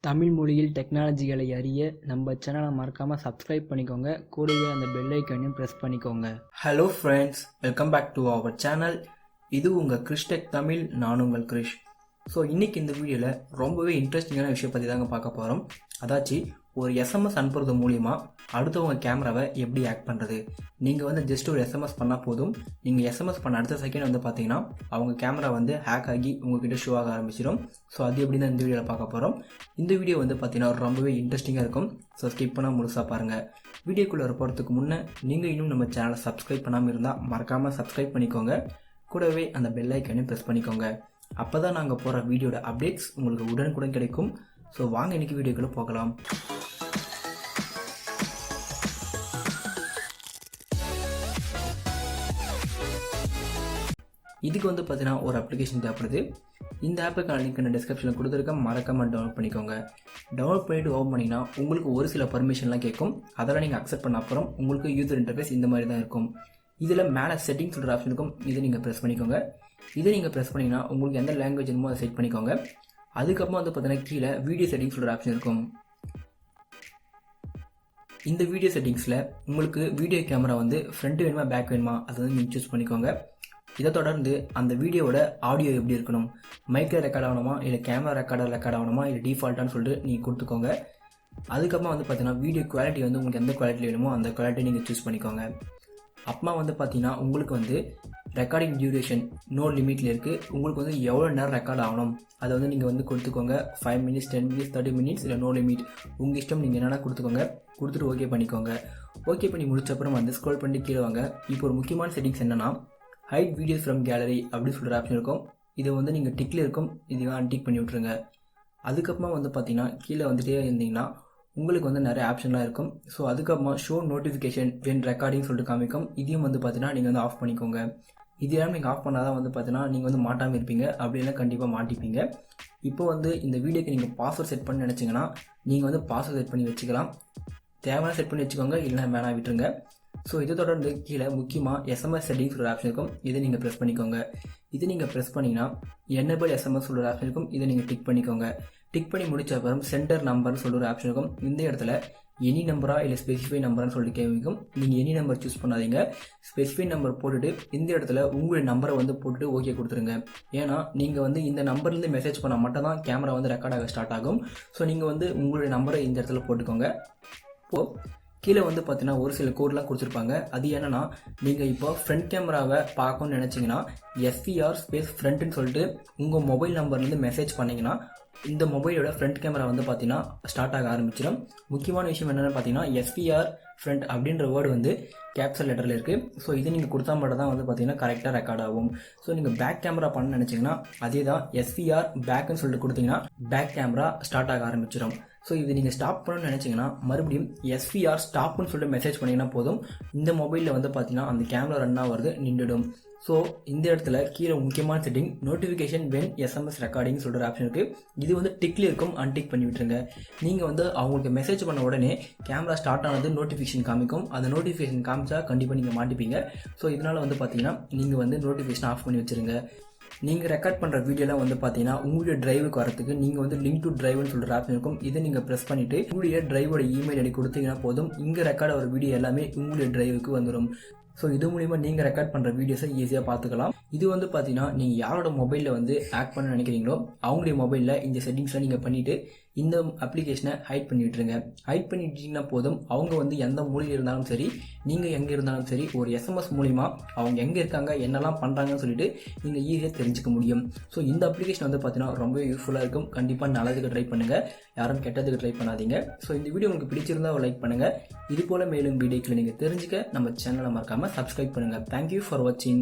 தமிழ் மொழியில் டெக்னாலஜிகளை அறிய நம்ம சேனலை மறக்காமல் சப்ஸ்கிரைப் பண்ணிக்கோங்க. கூடவே அந்த பெல் ஐக்கானையும் ப்ரெஸ் பண்ணிக்கோங்க. Hello friends, welcome back to our channel. இது உங்கள் கிரிஷ் டெக் தமிழ். நான் உங்கள் கிரிஷ். ஸோ இன்றைக்கி இந்த வீடியோவில் ரொம்பவே இன்ட்ரெஸ்டிங்கான விஷயம் பற்றி தாங்க பார்க்க போகிறோம். அதாச்சு ஒரு எஸ்எம்எஸ் அனுப்புறது மூலிமா அடுத்தவங்க கேமராவை எப்படி ஆக்ட் பண்ணுறது. நீங்கள் ஜஸ்ட் ஒரு எஸ்எம்எஸ் பண்ணால் போதும். நீங்கள் எஸ்எம்எஸ் பண்ண அடுத்த செகண்ட் பார்த்தீங்கன்னா அவங்க கேமரா ஹேக் ஆகி உங்ககிட்ட ஷோ ஆக ஆரம்பிச்சிடும். ஸோ அது எப்படி தான் இந்த வீடியோவில் பார்க்க போகிறோம். இந்த வீடியோ பார்த்தீங்கன்னா ரொம்பவே இன்ட்ரெஸ்டிங்காக இருக்கும். ஸோ ஸ்கிப் பண்ணால் முழுசாக பாருங்கள். வீடியோக்குள்ளே போகிறதுக்கு முன்னே நீங்கள் இன்னும் நம்ம சேனலை சப்ஸ்கிரைப் பண்ணாமல் இருந்தால் மறக்காமல் சப்ஸ்கிரைப் பண்ணிக்கோங்க. கூடவே அந்த பெல் ஐக்கானையும் ப்ரெஸ் பண்ணிக்கோங்க. அப்போ தான் நாங்கள் போகிற வீடியோட அப்டேட்ஸ் உங்களுக்கு உடனுக்குடன் கிடைக்கும். ஸோ வாங்க இன்றைக்கி வீடியோக்குள்ளே போகலாம். இதுக்கு பார்த்தீங்கன்னா ஒரு அப்ளிகேஷன் தேவைப்படுது. இந்த ஆப்புக்கான லிங்க் நான் டிஸ்கிரிப்ஷனில் கொடுத்துருக்கேன். மறக்காமல் டவுன்லோட் பண்ணிக்கோங்க. டவுன்லோட் பண்ணிவிட்டு ஓப்பன் பண்ணிங்கன்னா உங்களுக்கு ஒரு சில பர்மிஷன்லாம் கேட்கும். அதெல்லாம் நீங்கள் அக்செப்ட் பண்ண அப்புறம் உங்களுக்கு யூசர் இன்டர்ஃபேஸ் இந்த மாதிரி தான் இருக்கும். இதில் மேலே செட்டிங்ஸ் சொல்கிற ஆப்ஷன் இருக்கும். இதை நீங்கள் ப்ரெஸ் பண்ணிக்கோங்க. இதை நீங்கள் ப்ரெஸ் பண்ணிங்கன்னா உங்களுக்கு எந்த லாங்குவேஜ் வேணுமோ அதை செட் பண்ணிக்கோங்க. அதுக்கப்புறம் பார்த்தீங்கன்னா கீழே வீடியோ செட்டிங்ஸ் சொல்கிற ஆப்ஷன் இருக்கும். இந்த வீடியோ செட்டிங்ஸில் உங்களுக்கு வீடியோ கேமரா ஃப்ரண்ட் வேணுமா பேக் வேணுமா அதை நீங்கள் சூஸ் பண்ணிக்கோங்க. இதை தொடர்ந்து அந்த வீடியோவோட ஆடியோ எப்படி இருக்கணும், மைக்கில் ரெக்கார்ட் ஆகணுமா இல்லை கேமரா ரெக்கார்ட் ஆகணுமா இல்லை டிஃபால்ட்டானு சொல்லிட்டு நீங்கள் கொடுத்துக்கோங்க. அதுக்கப்புறம் பார்த்தீங்கன்னா வீடியோ குவாலிட்டி உங்களுக்கு எந்த குவாலிட்டி வேணுமோ அந்த குவாலிட்டி நீங்கள் சூஸ் பண்ணிக்கோங்க. அப்புறமா பார்த்தீங்கன்னா உங்களுக்கு ரெக்கார்டிங் டியூரேஷன் நோ லிமிட்டில் இருக்குது. உங்களுக்கு எவ்வளோ நேரம் ரெக்கார்ட் ஆகணும் அதை நீங்கள் கொடுத்துக்கோங்க. 5 minutes 10 minutes 30 minutes இல்லை நோ லிமிட் உங்கள் இஷ்டம். நீங்கள் என்னென்னா கொடுத்துக்கோங்க. கொடுத்துட்டு ஓகே பண்ணிக்கோங்க. ஓகே பண்ணி முடிச்சப்பறம் ஸ்க்ரோல் பண்ணி கீழே வாங்க. இப்போ ஒரு முக்கியமான செட்டிங்ஸ் என்னென்னா ஹைட் வீடியோஸ் ஃப்ரம் கேலரி அப்படின்னு சொல்கிற ஆப்ஷன் இருக்கும். இது நீங்கள் டிக்கில் இருக்கும். இது அன்டிக் பண்ணி விட்ருங்க. அதுக்கப்புறமா பார்த்தீங்கன்னா கீழே இருந்தீங்கன்னா உங்களுக்கு நிறைய ஆப்ஷன்லாம் இருக்கும். ஸோ அதுக்கப்புறமா ஷோ நோட்டிஃபிகேஷன் வென் ரெக்கார்டிங் சொல்லிட்டு காமிக்கும். இதையும் பார்த்தீங்கன்னா நீங்கள் ஆஃப் பண்ணிக்கோங்க. இதெல்லாம் நீங்கள் ஆஃப் பண்ணால் தான் பார்த்தீங்கன்னா நீங்கள் மாட்டாமல் இருப்பீங்க. அப்படின்னா கண்டிப்பாக மாட்டிப்பீங்க. இப்போ இந்த வீடியோக்கு நீங்கள் பாஸ்வேர்ட் செட் பண்ணி நினச்சிங்கன்னா நீங்கள் பாஸ்வேர்ட் செட் பண்ணி வச்சுக்கலாம். தேவையான செட் பண்ணி வச்சுக்கோங்க, இல்லைனா வேணாம் விட்டுருங்க. ஸோ இதை தொடர்ந்து கீழே முக்கியமாக எஸ்எம்எஸ் செட்டிங்ஸ் ஒரு ஆப்ஷன் இருக்கும். இதை நீங்கள் ப்ரெஸ் பண்ணிக்கோங்க. இது நீங்கள் ப்ரெஸ் பண்ணிங்கன்னா என்னபிள் எஸ்எம்எஸ் சொல்கிற ஆப்ஷன் இருக்கும். இதை நீங்கள் டிக் பண்ணிக்கோங்க. டிக் பண்ணி முடிச்ச அப்புறம் சென்டர் நம்பர்னு சொல்கிற ஒரு ஆப்ஷன் இருக்கும். இந்த இடத்துல எனி நம்பரா இல்லை ஸ்பெசிஃபை நம்பர்னு சொல்லிட்டு கேட்கும். நீங்கள் எனி நம்பர் சூஸ் பண்ணாதீங்க. ஸ்பெசிஃபை நம்பர் போட்டுட்டு இந்த இடத்துல உங்களுடைய நம்பரை போட்டுட்டு ஓகே கொடுத்துருங்க. ஏன்னா நீங்கள் இந்த நம்பர்லேருந்து மெசேஜ் பண்ணால் மட்டும் தான் கேமரா ரெக்கார்ட் ஆக ஸ்டார்ட் ஆகும். ஸோ நீங்கள் உங்களுடைய நம்பரை இந்த இடத்துல போட்டுக்கோங்க. இப்போது கீழே பார்த்தீங்கன்னா ஒரு சில கோட்லாம் கொடுத்துருப்பாங்க. அது என்னன்னா நீங்கள் இப்போ ஃப்ரண்ட் கேமராவை பார்க்கணும்னு நினச்சிங்கன்னா SVR ஸ்பேஸ் ஃப்ரண்ட்னு சொல்லிட்டு உங்கள் மொபைல் நம்பர்லேருந்து மெசேஜ் பண்ணிங்கன்னா இந்த மொபைலோட ஃப்ரண்ட் கேமரா பார்த்தீங்கன்னா ஸ்டார்ட் ஆக ஆரம்பிச்சிடும். முக்கியமான விஷயம் என்னென்னு பார்த்தீங்கன்னா SVR ஃப்ரண்ட் அப்படின்ற வேர்டு கேப்சல் லெட்டரில் இருக்குது. ஸோ இது நீங்கள் கொடுத்தா மட்டும் தான் பார்த்தீங்கன்னா கரெக்டாக ரெக்கார்ட் ஆகும். ஸோ நீங்கள் பேக் கேமரா பண்ண நினச்சிங்கன்னா அதே தான் SVR பேக்குன்னு சொல்லிட்டு கொடுத்தீங்கன்னா பேக் கேமரா ஸ்டார்ட் ஆக ஆரம்பிச்சிடும். ஸோ இது நீங்கள் ஸ்டாப் பண்ணணும்னு நினச்சிங்கன்னா மறுபடியும் SVR ஸ்டாப்னு சொல்லிட்டு மெசேஜ் பண்ணிங்கன்னா போதும். இந்த மொபைலில் பார்த்தீங்கன்னா அந்த கேமரா ரன் ஆகிறது நின்றுடும். ஸோ இந்த இடத்துல கீழே முக்கியமான setting notification when SMS recording சொல்கிற ஆப்ஷன் இருக்குது. இது டிக்ல இருக்கும். அன்டிக் பண்ணி விட்டுருங்க. நீங்கள் அவங்களுக்கு மெசேஜ் பண்ண உடனே கேமரா ஸ்டார்ட் ஆனது நோட்டிஃபிகேஷன் காமிக்கும். அந்த நோட்டிஃபிகேஷன் காமிச்சா கண்டிப்பாக நீங்கள் மாட்டிப்பீங்க. ஸோ இதனால் பார்த்தீங்கன்னா நீங்கள் நோட்டிஃபிகேஷன் ஆஃப் பண்ணி வச்சுருங்க. நீங்கள் ரெக்கார்ட் பண்ணுற வீடியோலாம் பார்த்தீங்கன்னா உங்களுடைய டிரைவுக்கு வரதுக்கு நீங்கள் லிங்க் டு டிரைவ்னு சொல்கிற ஆப்ஷன் இருக்கும். இதை நீங்கள் ப்ரெஸ் பண்ணிவிட்டு உங்களுடைய டிரைவோட இமெயில் ஐடி கொடுத்தீங்கன்னா போதும். இங்கே ரெக்கார்ட் ஆகிற வீடியோ எல்லாமே உங்களுடைய டிரைவுக்கு வந்துடும். ஸோ இது மூலிமா நீங்கள் ரெக்கார்ட் பண்ணுற வீடியோஸை ஈஸியாக பார்த்துக்கலாம். இது பார்த்தீங்கன்னா நீங்கள் யாரோட மொபைலில் ஆக்ட் பண்ண நினைக்கிறீங்களோ அவங்களுடைய மொபைலில் இந்த செட்டிங்ஸ்லாம் நீங்கள் பண்ணிவிட்டு இந்த அப்ளிகேஷனை ஹைட் பண்ணி விட்டுருங்க. ஹைட் பண்ணிட்டீங்கன்னா போதும். அவங்க எந்த மூலையில் இருந்தாலும் சரி, நீங்கள் எங்கே இருந்தாலும் சரி, ஒரு SMS மூலிமா அவங்க எங்கே இருக்காங்க என்னெல்லாம் பண்ணுறாங்கன்னு சொல்லிட்டு நீங்கள் ஈஸியாக தெரிஞ்சுக்க முடியும். ஸோ இந்த அப்ளிகேஷன் பார்த்தீங்கன்னா ரொம்ப யூஸ்ஃபுல்லாக இருக்கும். கண்டிப்பாக நல்லதுக்கு ட்ரை பண்ணுங்கள், யாரும் கெட்டதுக்கு ட்ரை பண்ணாதீங்க. ஸோ இந்த வீடியோ உங்களுக்கு பிடிச்சிருந்தா லைக் பண்ணுங்கள். இது போல் மேலும் வீடியோக்களை நீங்கள் தெரிஞ்சுக்க நம்ம சேனலை மறக்காமல் சப்ஸ்கிரைப் பண்ணுங்கள். தேங்க்யூ ஃபார் வாட்சிங்.